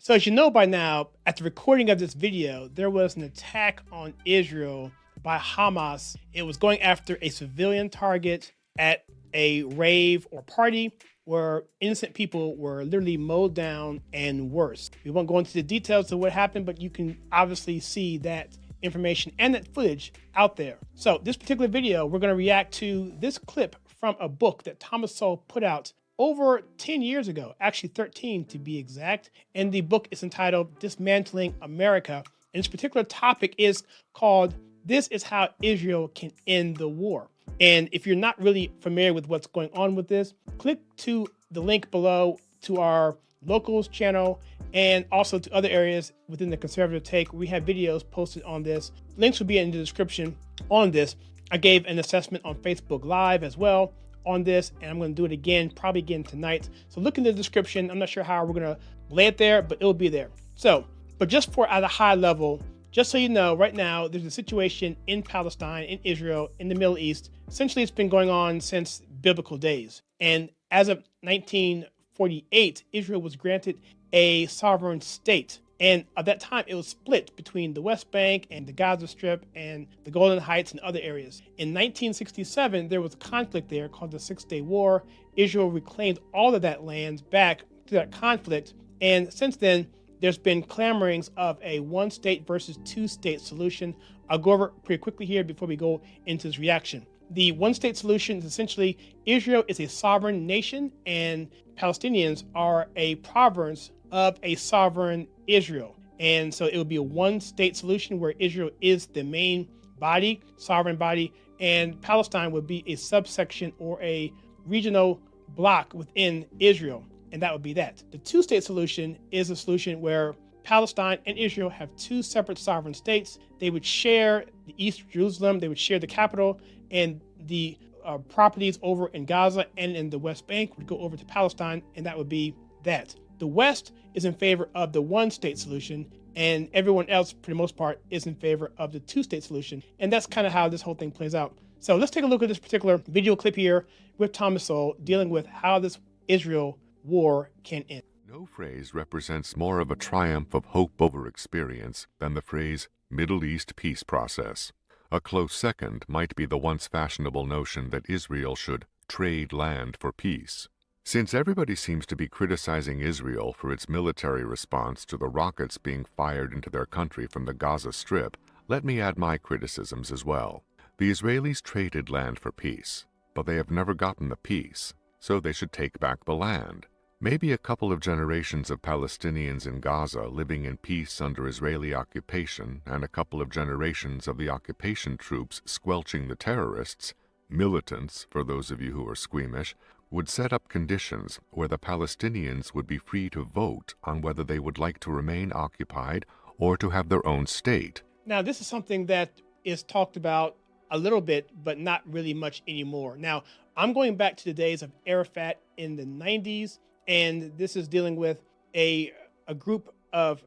So as you know by now, at the recording of this video, there was an attack on Israel by Hamas. It was going after a civilian target at a rave or party where innocent people were literally mowed down and worse. We won't go into the details of what happened, but you can obviously see that information and that footage out there. So this particular video, we're going to react to this clip from a book that Thomas Sowell put out over 10 years ago, actually 13 to be exact. And the book is entitled Dismantling America. And this particular topic is called This is How Israel Can End the War. And if you're not really familiar with what's going on with this, click to the link below to our locals channel and also to other areas within the Conservative Take. We have videos posted on this. Links will be in the description on this. I gave an assessment on Facebook Live as well on this, and I'm going to do it again, probably again tonight. So look in the description. I'm not sure how we're going to lay it there, but it'll be there. So, but just for at a high level, just so you know, right now, there's a situation in Palestine, in Israel, in the Middle East. Essentially, it's been going on since biblical days. And as of 1948, Israel was granted a sovereign state. And at that time, it was split between the West Bank and the Gaza Strip and the Golden Heights and other areas. In 1967, there was a conflict there called the Six-Day War. Israel reclaimed all of that land back to that conflict. And since then, there's been clamorings of a one-state versus two-state solution. I'll go over it pretty quickly here before we go into this reaction. The one-state solution is essentially Israel is a sovereign nation and Palestinians are a province of a sovereign Israel. And so it would be a one-state solution where Israel is the main body, sovereign body, and Palestine would be a subsection or a regional block within Israel. And that would be that. The two-state solution is a solution where Palestine and Israel have two separate sovereign states. They would share the East Jerusalem, they would share the capital, and the properties over in Gaza and in the West Bank would go over to Palestine, and that would be that. The West is in favor of the one-state solution, and everyone else, for the most part, is in favor of the two-state solution. And that's kind of how this whole thing plays out. So let's take a look at this particular video clip here with Thomas Sowell dealing with how this Israel war can end. No phrase represents more of a triumph of hope over experience than the phrase Middle East peace process. A close second might be the once fashionable notion that Israel should trade land for peace. Since everybody seems to be criticizing Israel for its military response to the rockets being fired into their country from the Gaza Strip, let me add my criticisms as well. The Israelis traded land for peace, but they have never gotten the peace, so they should take back the land. Maybe a couple of generations of Palestinians in Gaza living in peace under Israeli occupation and a couple of generations of the occupation troops squelching the terrorists, militants for those of you who are squeamish, would set up conditions where the Palestinians would be free to vote on whether they would like to remain occupied or to have their own state. Now, this is something that is talked about a little bit, but not really much anymore. Now, I'm going back to the days of Arafat in the 90s, and this is dealing with a group of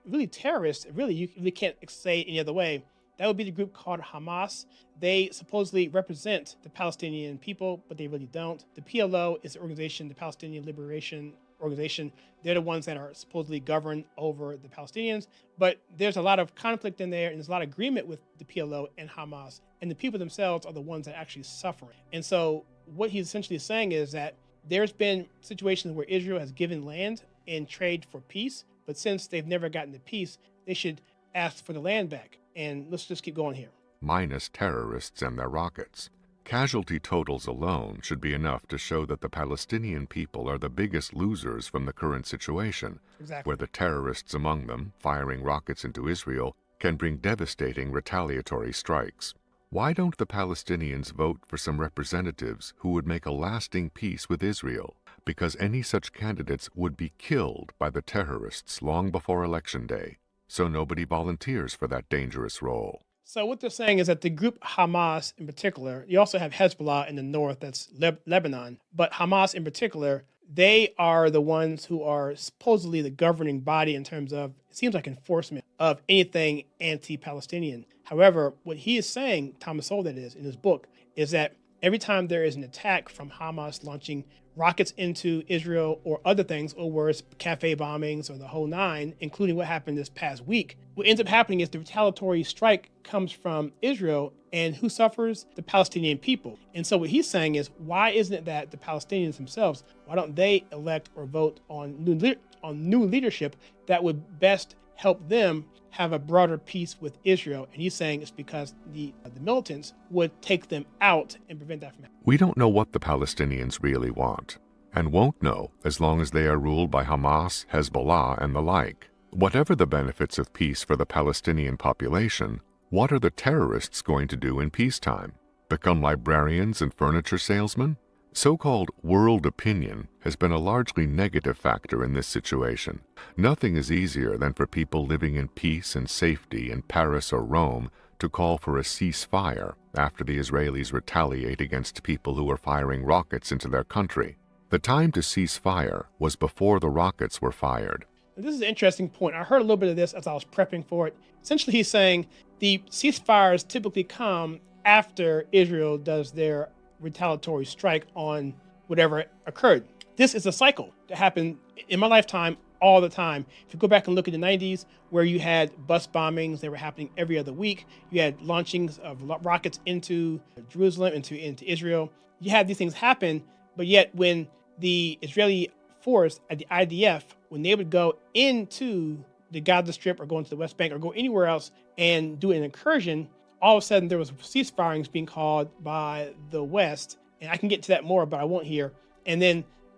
really terrorists. Really, you really can't say it any other way. That would be the group called Hamas. They supposedly represent the Palestinian people, but they really don't. The PLO is the organization, the Palestinian Liberation Organization. They're the ones that are supposedly governed over the Palestinians. But there's a lot of conflict in there, and there's a lot of agreement with the PLO and Hamas. And the people themselves are the ones that are actually suffering. And so what he's essentially saying is that there's been situations where Israel has given land in trade for peace, but since they've never gotten the peace, they should ask for the land back. And let's just keep going here. Minus terrorists and their rockets. Casualty totals alone should be enough to show that the Palestinian people are the biggest losers from the current situation, Exactly. where the terrorists among them, firing rockets into Israel, can bring devastating retaliatory strikes. Why don't the Palestinians vote for some representatives who would make a lasting peace with Israel? Because any such candidates would be killed by the terrorists long before Election Day. So nobody volunteers for that dangerous role. So what they're saying is that the group Hamas in particular, you also have Hezbollah in the north, that's Lebanon, but Hamas in particular, they are the ones who are supposedly the governing body in terms of, it seems like, enforcement of anything anti-Palestinian. However, what he is saying, Thomas Sowell that is, in his book, is that every time there is an attack from Hamas launching rockets into Israel or other things, or worse, cafe bombings or the whole nine, including what happened this past week, what ends up happening is the retaliatory strike comes from Israel, and who suffers? The Palestinian people. And so what he's saying is, why isn't it that the Palestinians themselves, why don't they elect or vote on new leadership that would best help them have a broader peace with Israel? And he's saying it's because the militants would take them out and prevent that from happening. We don't know what the Palestinians really want, and won't know as long as they are ruled by Hamas, Hezbollah, and the like. Whatever the benefits of peace for the Palestinian population, what are the terrorists going to do in peacetime? Become librarians and furniture salesmen? So-called world opinion has been a largely negative factor in this situation. Nothing is easier than for people living in peace and safety in Paris or Rome to call for a ceasefire after the Israelis retaliate against people who are firing rockets into their country. The time to cease fire was before the rockets were fired. This is an interesting point. I heard a little bit of this as I was prepping for it. Essentially, he's saying the ceasefires typically come after Israel does their retaliatory strike on whatever occurred. This is a cycle that happened in my lifetime all the time. If you go back and look at the 90s, where you had bus bombings that were happening every other week, you had launchings of rockets into Jerusalem, into Israel. You had these things happen, but yet when the Israeli force at the IDF, when they would go into the Gaza Strip or go into the West Bank or go anywhere else and do an incursion, all of a sudden there was ceasefirings being called by the West. And I can get to that more, but I won't here.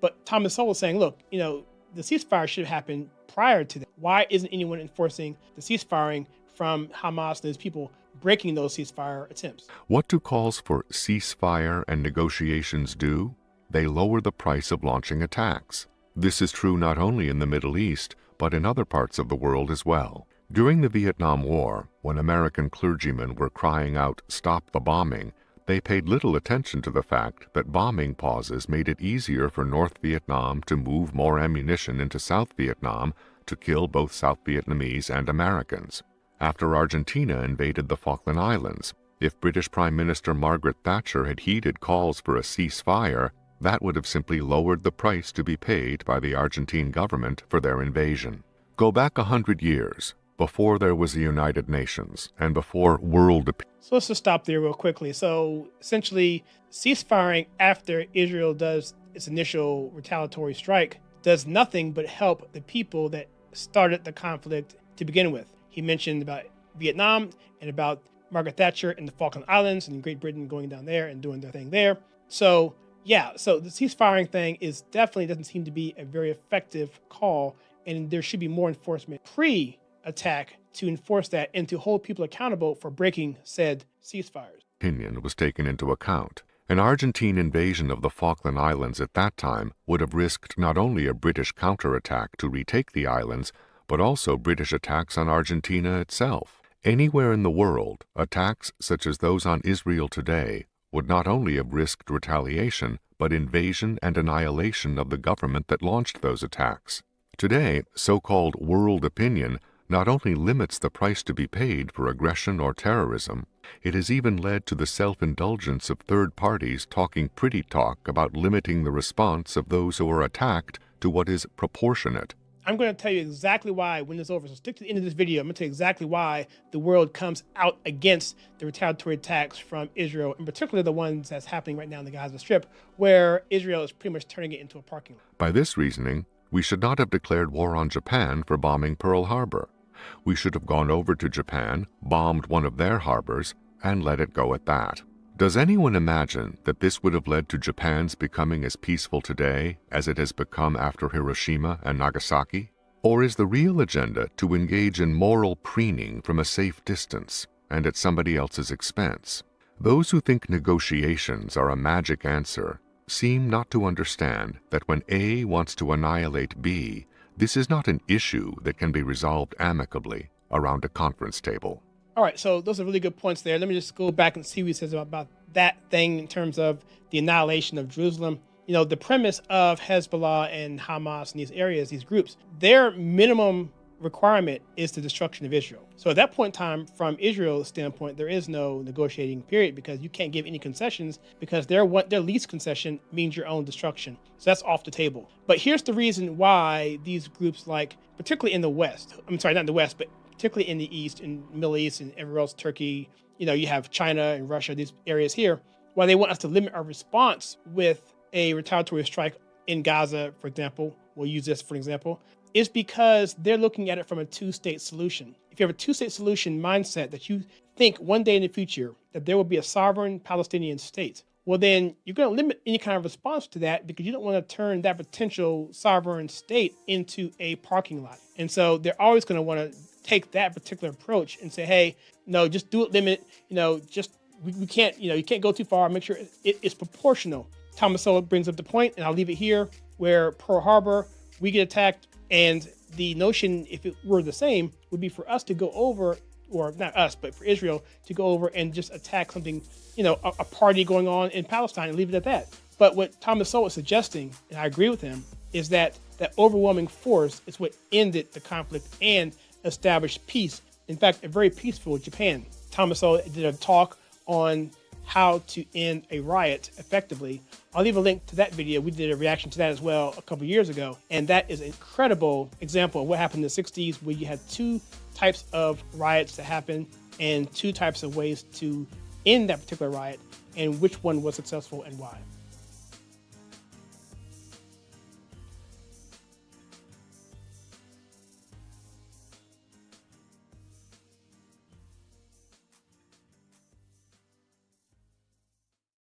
But Thomas Sowell was saying, look, the ceasefire should have happened prior to that. Why isn't anyone enforcing the ceasefiring from Hamas and those people breaking those ceasefire attempts? What do calls for ceasefire and negotiations do? They lower the price of launching attacks. This is true not only in the Middle East, but in other parts of the world as well. During the Vietnam War, when American clergymen were crying out, "Stop the bombing," they paid little attention to the fact that bombing pauses made it easier for North Vietnam to move more ammunition into South Vietnam to kill both South Vietnamese and Americans. After Argentina invaded the Falkland Islands, if British Prime Minister Margaret Thatcher had heeded calls for a ceasefire, that would have simply lowered the price to be paid by the Argentine government for their invasion. Go back 100 years, before there was the United Nations, and before world opinion. So let's just stop there real quickly. So essentially, ceasefiring after Israel does its initial retaliatory strike does nothing but help the people that started the conflict to begin with. He mentioned about Vietnam and about Margaret Thatcher and the Falkland Islands and Great Britain going down there and doing their thing there. So the ceasefiring thing definitely doesn't seem to be a very effective call, and there should be more enforcement pre-attack to enforce that and to hold people accountable for breaking said ceasefires. Opinion was taken into account. An Argentine invasion of the Falkland Islands at that time would have risked not only a British counterattack to retake the islands, but also British attacks on Argentina itself. Anywhere in the world, attacks such as those on Israel today would not only have risked retaliation, but invasion and annihilation of the government that launched those attacks. Today, so-called world opinion not only limits the price to be paid for aggression or terrorism, it has even led to the self-indulgence of third parties talking pretty talk about limiting the response of those who are attacked to what is proportionate. I'm going to tell you exactly why when it's over. So stick to the end of this video. I'm going to tell you exactly why the world comes out against the retaliatory attacks from Israel, in particular the ones that's happening right now in the Gaza Strip, where Israel is pretty much turning it into a parking lot. By this reasoning, we should not have declared war on Japan for bombing Pearl Harbor. We should have gone over to Japan, bombed one of their harbors, and let it go at that. Does anyone imagine that this would have led to Japan's becoming as peaceful today as it has become after Hiroshima and Nagasaki? Or is the real agenda to engage in moral preening from a safe distance and at somebody else's expense? Those who think negotiations are a magic answer seem not to understand that when A wants to annihilate B, this is not an issue that can be resolved amicably around a conference table. All right, so those are really good points there. Let me just go back and see what he says about that thing in terms of the annihilation of Jerusalem. The premise of Hezbollah and Hamas in these areas, these groups, their minimum requirement is the destruction of Israel. So at that point in time, from Israel's standpoint, there is no negotiating period because you can't give any concessions because their least concession means your own destruction. So that's off the table. But here's the reason why these groups, like particularly in the West, I'm sorry, not in the West, but particularly in the East, in the Middle East and everywhere else, Turkey, you have China and Russia, these areas here, why they want us to limit our response with a retaliatory strike in Gaza, for example, we'll use this for example, is because they're looking at it from a two-state solution. If you have a two-state solution mindset that you think one day in the future that there will be a sovereign Palestinian state, well then you're going to limit any kind of response to that because you don't want to turn that potential sovereign state into a parking lot. And so they're always going to want to take that particular approach and say, hey, no, just do it, limit, we can't, you can't go too far, make sure it's proportional. Thomas Sowell brings up the point, and I'll leave it here, where Pearl Harbor, we get attacked, and the notion, if it were the same, would be for us to go over, or not us, but for Israel to go over and just attack something, a party going on in Palestine and leave it at that. But what Thomas Sowell is suggesting, and I agree with him, is that overwhelming force is what ended the conflict and established peace. In fact, a very peaceful Japan. Thomas Sowell did a talk on how to end a riot effectively. I'll leave a link to that video. We did a reaction to that as well a couple years ago. And that is an incredible example of what happened in the 60s, where you had two types of riots that happened and two types of ways to end that particular riot and which one was successful and why.